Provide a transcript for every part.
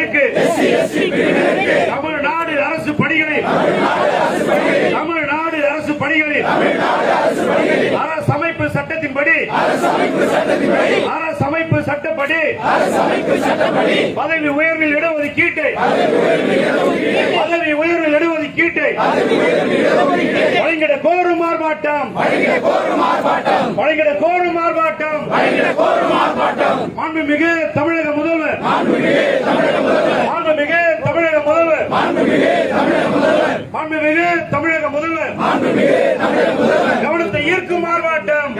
பிரிவினருக்கு தமிழ்நாடு அரசு பணிகளில் அரசமைப்பு சட்டத்தின்படி பதவி உயர்வில் இடஒதுக்கீட்டை வழங்கிட கோரும் ஆர்ப்பாட்டம் மாண்புமிகு தமிழக முதல்வர் கவனத்தை ஈர்க்கும் ஆர்ப்பாட்டம்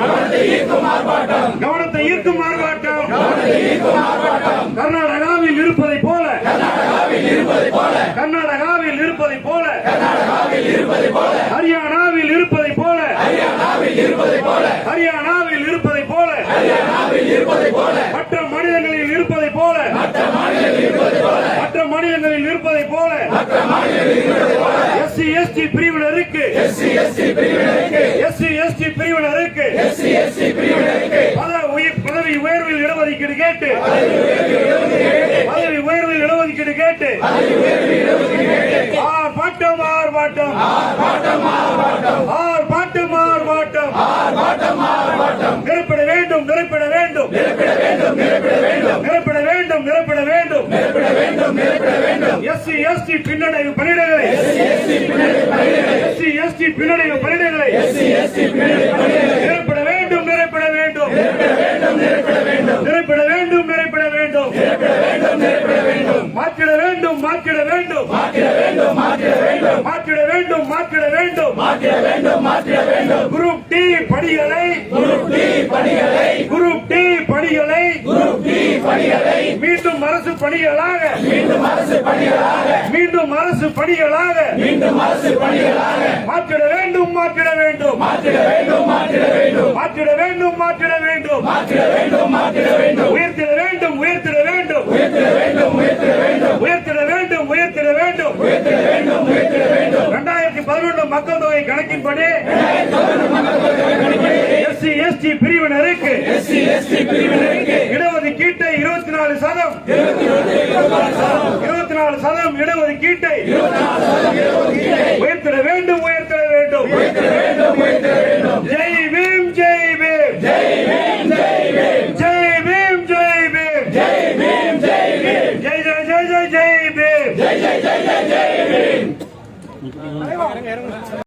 கர்நாடகாவில் இருப்பதை போல ஹரியானாவில் இருப்பதை போல மற்ற மாநிலங்களில் இருப்பதை போல எஸ்சி எஸ்டி பிரிவினருக்கு பதவி உயர்வில் இடஒதுக்கீடு கேட்டு ஆர்ப்பாட்டம் நிரப்பட வேண்டும் எஸ்சி எஸ்டி பின்னடைவு பணியிடங்களை நிரப்பட வேண்டும் மாற்றிட வேண்டும் குரூப் டி பணிகளை மீண்டும் அரசு பணிகளாக மாற்றிட வேண்டும் உயர்த்திட வேண்டும் 2011 மக்கள் தொகை கணக்கின்படி எஸ்சி எஸ்டி பிரிவினருக்கு இடஒதுக்கீட்டை 24% இடஒதுக்கீட்டை உயர்த்திட வேண்டும் ஜெய் பீம் ஜெய் பீம்